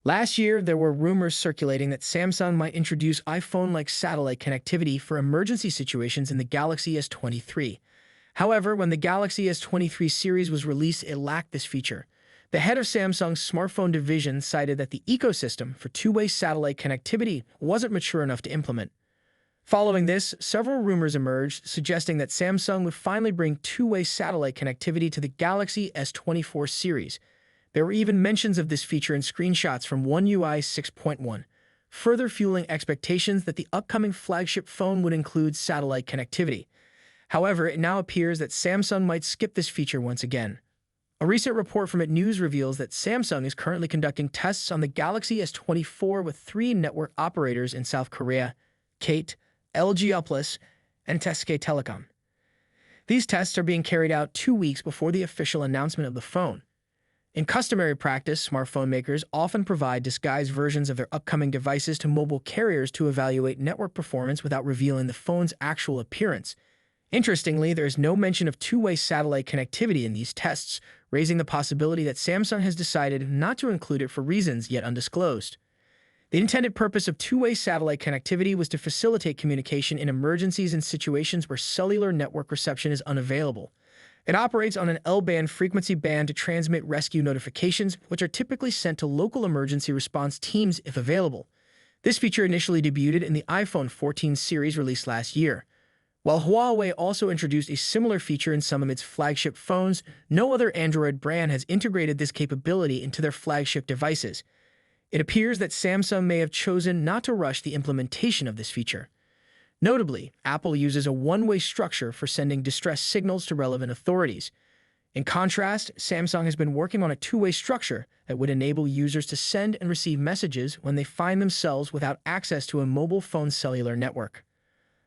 Last year, there were rumors circulating that Samsung might introduce iPhone-like satellite connectivity for emergency situations in the Galaxy S23. However, when the Galaxy S23 series was released, it lacked this feature. The head of Samsung's smartphone division cited that the ecosystem for two-way satellite connectivity wasn't mature enough to implement. Following this, several rumors emerged suggesting that Samsung would finally bring two-way satellite connectivity to the Galaxy S24 series. There were even mentions of this feature in screenshots from One UI 6.1, further fueling expectations that the upcoming flagship phone would include satellite connectivity. However, it now appears that Samsung might skip this feature once again. A recent report from News reveals that Samsung is currently conducting tests on the Galaxy S24 with 3 network operators in South Korea: KT, LG Uplus, and SK Telecom. These tests are being carried out 2 weeks before the official announcement of the phone. In customary practice, smartphone makers often provide disguised versions of their upcoming devices to mobile carriers to evaluate network performance without revealing the phone's actual appearance. Interestingly, there is no mention of two-way satellite connectivity in these tests, raising the possibility that Samsung has decided not to include it for reasons yet undisclosed. The intended purpose of two-way satellite connectivity was to facilitate communication in emergencies and situations where cellular network reception is unavailable. It operates on an L-band frequency band to transmit rescue notifications, which are typically sent to local emergency response teams if available. This feature initially debuted in the iPhone 14 series released last year. While Huawei also introduced a similar feature in some of its flagship phones, no other Android brand has integrated this capability into their flagship devices. It appears that Samsung may have chosen not to rush the implementation of this feature. Notably, Apple uses a one-way structure for sending distress signals to relevant authorities. In contrast, Samsung has been working on a two-way structure that would enable users to send and receive messages when they find themselves without access to a mobile phone cellular network.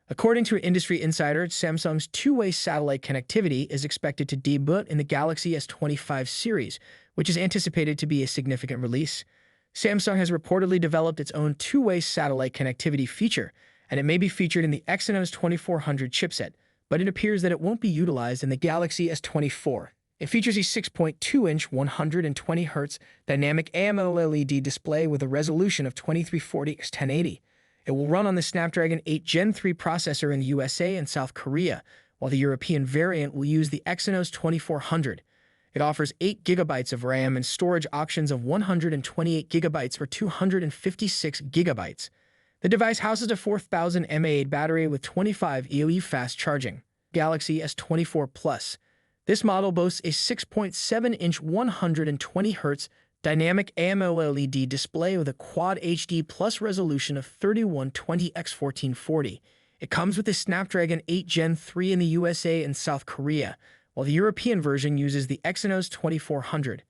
According to an industry insider, Samsung's two-way satellite connectivity is expected to debut in the Galaxy S25 series, which is anticipated to be a significant release. Samsung has reportedly developed its own two-way satellite connectivity feature, and it may be featured in the Exynos 2400 chipset, but it appears that it won't be utilized in the Galaxy S24. It features a 6.2-inch 120Hz dynamic AMOLED display with a resolution of 2340x1080. It will run on the Snapdragon 8 Gen 3 processor in the USA and South Korea, while the European variant will use the Exynos 2400. It offers 8 GB of RAM and storage options of 128 GB or 256 GB. The device houses a 4000 mAh battery with 25 EOE fast charging. Galaxy S24 Plus. This model boasts a 6.7-inch 120Hz dynamic AMOLED display with a Quad HD Plus resolution of 3120x1440. It comes with a Snapdragon 8 Gen 3 in the USA and South Korea, while the European version uses the Exynos 2400.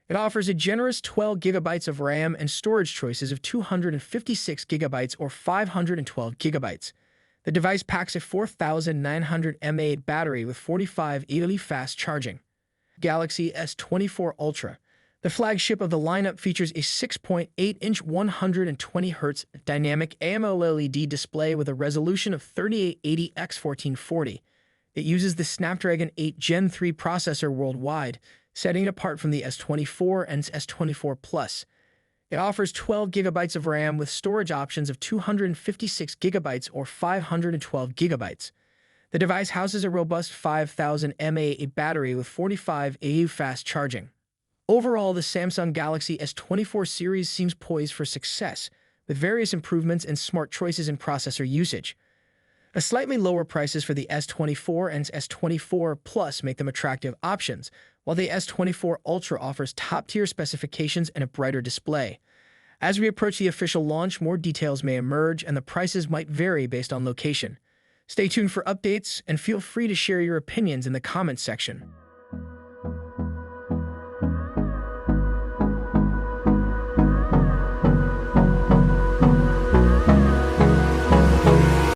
It offers a generous 12 GB of RAM and storage choices of 256 GB or 512 GB. The device packs a 4900 mAh battery with 45 EOE fast charging. Galaxy S24 Ultra. The flagship of the lineup features a 6.8-inch 120Hz dynamic AMOLED display with a resolution of 3880x1440. It uses the Snapdragon 8 Gen 3 processor worldwide, setting it apart from the S24 and S24 Plus. It offers 12 GB of RAM with storage options of 256 GB or 512 GB. The device houses a robust 5000 mAh battery with 45 AU fast charging. Overall, the Samsung Galaxy S24 series seems poised for success, with various improvements and smart choices in processor usage. A slightly lower prices for the S24 and S24 Plus make them attractive options, while the S24 Ultra offers top-tier specifications and a brighter display. As we approach the official launch, more details may emerge and the prices might vary based on location. Stay tuned for updates and feel free to share your opinions in the comments section.